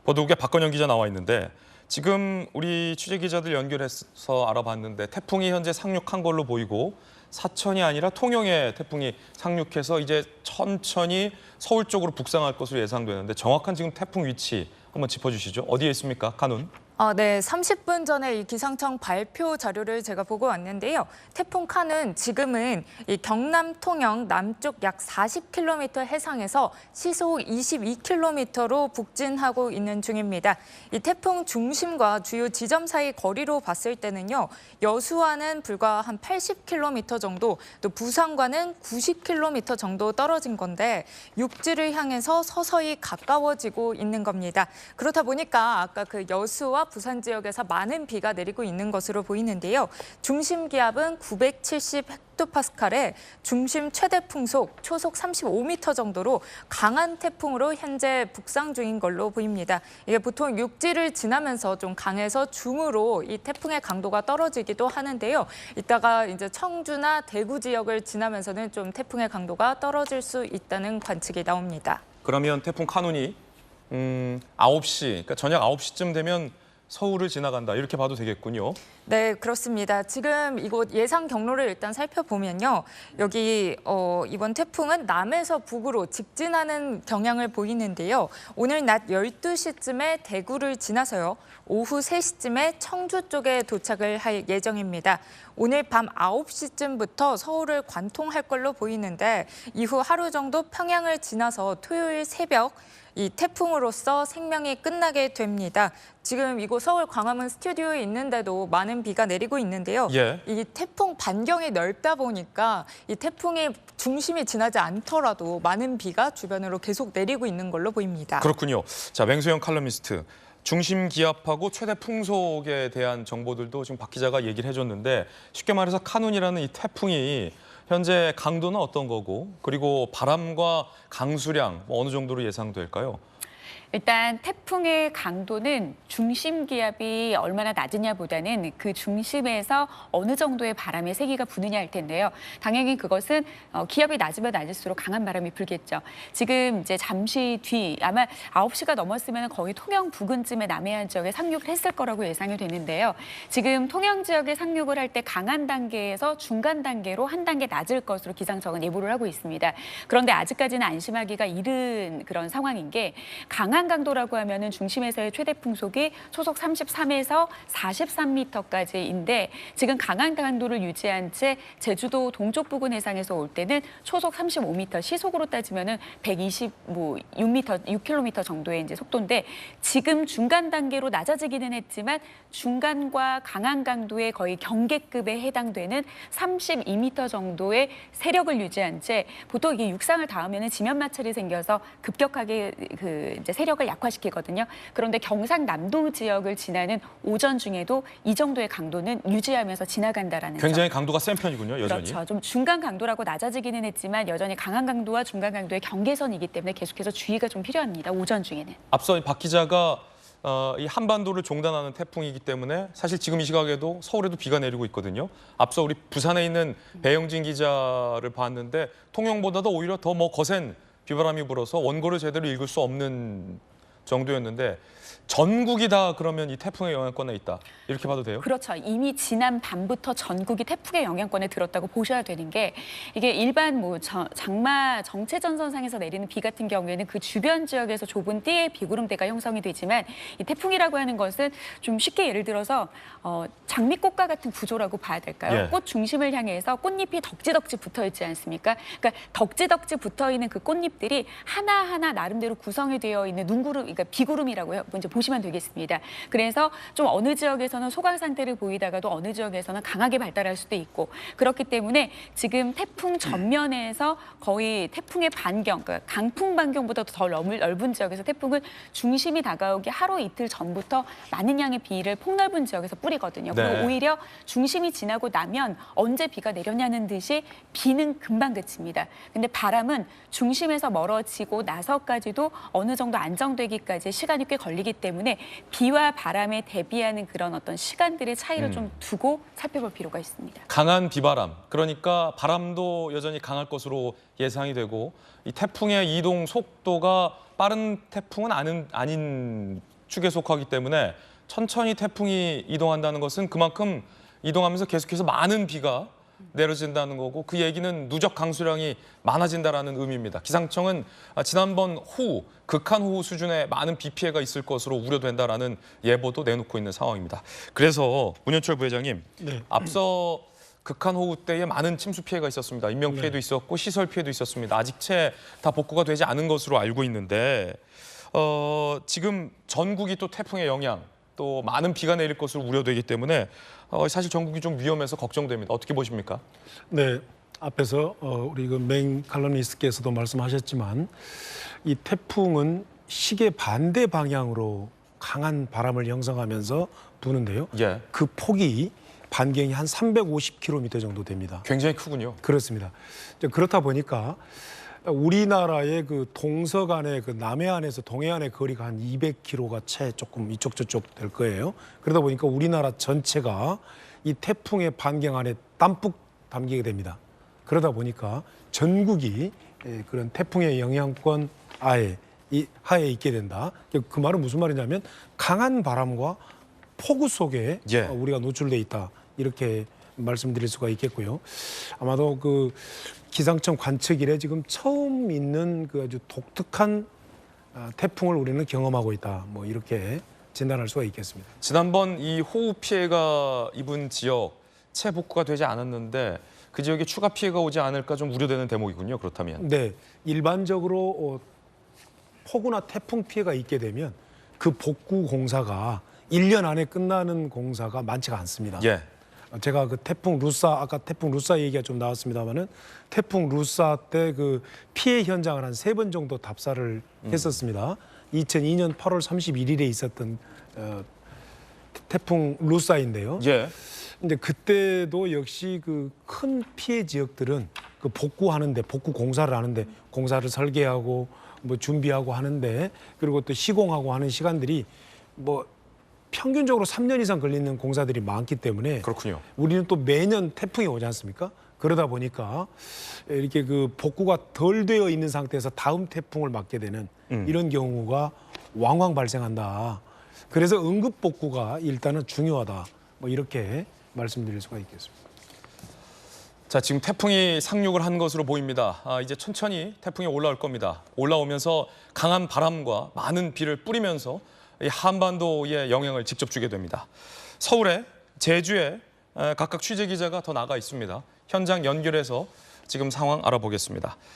보도국의 박건영 기자 나와 있는데 지금 우리 취재 기자들 연결해서 알아봤는데 태풍이 현재 상륙한 걸로 보이고 사천이 아니라 통영에 태풍이 상륙해서 이제 천천히 서울 쪽으로 북상할 것으로 예상되는데 정확한 지금 태풍 위치 한번 짚어주시죠. 어디에 있습니까? 카눈. 네, 30분 전에 이 기상청 발표 자료를 제가 보고 왔는데요. 태풍 카눈 지금은 이 경남 통영 남쪽 약 40km 해상에서 시속 22km로 북진하고 있는 중입니다. 이 태풍 중심과 주요 지점 사이 거리로 봤을 때는요. 여수와는 불과 한 80km 정도, 또 부산과는 90km 정도 떨어진 건데 육지를 향해서 서서히 가까워지고 있는 겁니다. 그렇다 보니까 아까 그 여수와 부산 지역에서 많은 비가 내리고 있는 것으로 보이는데요. 중심 기압은 970 헥토파스칼에 중심 최대 풍속 초속 35m 정도로 강한 태풍으로 현재 북상 중인 걸로 보입니다. 이게 보통 육지를 지나면서 좀 강해서 중으로 이 태풍의 강도가 떨어지기도 하는데요. 이따가 이제 청주나 대구 지역을 지나면서는 좀 태풍의 강도가 떨어질 수 있다는 관측이 나옵니다. 그러면 태풍 카눈이 9시, 그러니까 저녁 9시쯤 되면 서울을 지나간다 이렇게 봐도 되겠군요. 네, 그렇습니다. 지금 이곳 예상 경로를 일단 살펴보면요. 여기 이번 태풍은 남에서 북으로 직진하는 경향을 보이는데요. 오늘 낮 12시쯤에 대구를 지나서요. 오후 3시쯤에 청주 쪽에 도착을 할 예정입니다. 오늘 밤 9시쯤부터 서울을 관통할 걸로 보이는데 이후 하루 정도 평양을 지나서 토요일 새벽 이 태풍으로서 생명이 끝나게 됩니다. 지금 이곳 서울 광화문 스튜디오에 있는데도 많은 비가 내리고 있는데요. 예. 이 태풍 반경이 넓다 보니까 이 태풍의 중심이 지나지 않더라도 많은 비가 주변으로 계속 내리고 있는 걸로 보입니다. 그렇군요. 자, 맹수영 칼럼니스트. 중심 기압하고 최대 풍속에 대한 정보들도 지금 박 기자가 얘기를 해줬는데 쉽게 말해서 카눈이라는 이 태풍이 현재 강도는 어떤 거고 그리고 바람과 강수량 어느 정도로 예상될까요? 일단 태풍의 강도는 중심 기압이 얼마나 낮으냐보다는 그 중심에서 어느 정도의 바람의 세기가 부느냐 할 텐데요. 당연히 그것은 기압이 낮으면 낮을수록 강한 바람이 불겠죠. 지금 이제 잠시 뒤 아마 9시가 넘었으면 거의 통영 부근쯤에 남해안 지역에 상륙을 했을 거라고 예상이 되는데요. 지금 통영 지역에 상륙을 할 때 강한 단계에서 중간 단계로 한 단계 낮을 것으로 기상청은 예보를 하고 있습니다. 그런데 아직까지는 안심하기가 이른 그런 상황인 게 강한 강도라고 하면은 중심에서의 최대 풍속이 초속 33에서 43m까지인데 지금 강한 강도를 유지한 채 제주도 동쪽 부근 해상에서 올 때는 초속 35m, 시속으로 따지면은 6km 정도의 이제 속도인데 지금 중간 단계로 낮아지기는 했지만 중간과 강한 강도의 거의 경계급에 해당되는 32m 정도의 세력을 유지한 채 보통 이게 육상을 닿으면은 지면 마찰이 생겨서 급격하게 이제 세력을 약화시키거든요. 그런데 경상남도 지역을 지나는 오전 중에도 이 정도의 강도는 유지하면서 지나간다라는 굉장히 점. 강도가 센 편이군요, 여전히. 그렇죠. 좀 중간 강도라고 낮아지기는 했지만 여전히 강한 강도와 중간 강도의 경계선이기 때문에 계속해서 주의가 좀 필요합니다. 오전 중에는. 앞서 박 기자가 이 한반도를 종단하는 태풍이기 때문에 사실 지금 이 시각에도 서울에도 비가 내리고 있거든요. 앞서 우리 부산에 있는 배영진 기자를 봤는데 통영보다도 오히려 더 거센 비바람이 불어서 원고를 제대로 읽을 수 없는 정도였는데 전국이 다 그러면 이 태풍의 영향권에 있다. 이렇게 봐도 돼요? 그렇죠. 이미 지난 밤부터 전국이 태풍의 영향권에 들었다고 보셔야 되는 게 이게 일반 장마 정체전선상에서 내리는 비 같은 경우에는 그 주변 지역에서 좁은 띠의 비구름대가 형성이 되지만 이 태풍이라고 하는 것은 좀 쉽게 예를 들어서 장미꽃과 같은 구조라고 봐야 될까요? 예. 꽃 중심을 향해서 꽃잎이 덕지덕지 붙어 있지 않습니까? 그러니까 덕지덕지 붙어 있는 그 꽃잎들이 하나하나 나름대로 구성이 되어 있는 눈구름, 그러니까 비구름이라고요. 먼저 보시면 되겠습니다. 그래서 좀 어느 지역에서는 소강 상태를 보이다가도 어느 지역에서는 강하게 발달할 수도 있고 그렇기 때문에 지금 태풍 전면에서 거의 태풍의 반경, 그러니까 강풍 반경보다 더 넓은 지역에서 태풍은 중심이 다가오기 하루 이틀 전부터 많은 양의 비를 폭넓은 지역에서 뿌리거든요. 네. 그리고 오히려 중심이 지나고 나면 언제 비가 내려냐는 듯이 비는 금방 그칩니다. 근데 바람은 중심에서 멀어지고 나서까지도 어느 정도 안정되기 오기까지 시간이 꽤 걸리기 때문에 비와 바람에 대비하는 그런 어떤 시간들의 차이를 좀 두고 살펴볼 필요가 있습니다. 강한 비바람, 그러니까 바람도 여전히 강할 것으로 예상이 되고 이 태풍의 이동 속도가 빠른 태풍은 아닌 축에 속하기 때문에 천천히 태풍이 이동한다는 것은 그만큼 이동하면서 계속해서 많은 비가 내려진다는 거고 그 얘기는 누적 강수량이 많아진다라는 의미입니다. 기상청은 지난번 호우, 극한호우 수준의 많은 비 피해가 있을 것으로 우려된다라는 예보도 내놓고 있는 상황입니다. 그래서 문현철 부회장님, 네. 앞서 극한호우 때에 많은 침수 피해가 있었습니다. 인명 피해도 있었고 시설 피해도 있었습니다. 아직 채 다 복구가 되지 않은 것으로 알고 있는데 지금 전국이 또 태풍의 영향, 또 많은 비가 내릴 것으로 우려되기 때문에 사실 전국이 좀 위험해서 걱정됩니다. 어떻게 보십니까? 네, 앞에서 우리 그 메인 칼럼니스트께서도 말씀하셨지만 이 태풍은 시계 반대 방향으로 강한 바람을 형성하면서 부는데요. 예, 그 폭이 반경이 한 350km 정도 됩니다. 굉장히 크군요. 그렇습니다. 이제 그렇다 보니까 우리나라의 그 동서간의 그 남해안에서 동해안의 거리가 한 200km가 채 조금 이쪽 저쪽 될 거예요. 그러다 보니까 우리나라 전체가 이 태풍의 반경 안에 담뿍 담기게 됩니다. 그러다 보니까 전국이 그런 태풍의 영향권 하에 있게 된다. 그 말은 무슨 말이냐면 강한 바람과 폭우 속에 예. 우리가 노출돼 있다. 이렇게 말씀드릴 수가 있겠고요. 아마도 그 기상청 관측 이래 지금 처음 있는 그 아주 독특한 태풍을 우리는 경험하고 있다. 뭐 이렇게 진단할 수가 있겠습니다. 지난번 이 호우 피해가 입은 지역 채 복구가 되지 않았는데 그 지역에 추가 피해가 오지 않을까 좀 우려되는 대목이군요. 그렇다면. 네, 일반적으로 폭우나 태풍 피해가 있게 되면 그 복구 공사가 1년 안에 끝나는 공사가 많지가 않습니다. 예. 제가 그 태풍 루사, 아까 태풍 루사 얘기가 좀 나왔습니다만은 태풍 루사 때 그 피해 현장을 한 3번 정도 답사를 했었습니다. 2002년 8월 31일에 있었던 태풍 루사인데요. 예. 근데 그때도 역시 그 큰 피해 지역들은 그 복구 공사를 하는데 공사를 설계하고 뭐 준비하고 하는데 그리고 또 시공하고 하는 시간들이 뭐 평균적으로 3년 이상 걸리는 공사들이 많기 때문에 그렇군요. 우리는 또 매년 태풍이 오지 않습니까? 그러다 보니까 이렇게 그 복구가 덜 되어 있는 상태에서 다음 태풍을 맞게 되는 이런 경우가 왕왕 발생한다. 그래서 응급 복구가 일단은 중요하다. 뭐 이렇게 말씀드릴 수가 있겠습니다. 자, 지금 태풍이 상륙을 한 것으로 보입니다. 이제 천천히 태풍이 올라올 겁니다. 올라오면서 강한 바람과 많은 비를 뿌리면서 이 한반도에 영향을 직접 주게 됩니다. 서울에, 제주에 각각 취재 기자가 더 나가 있습니다. 현장 연결해서 지금 상황 알아보겠습니다.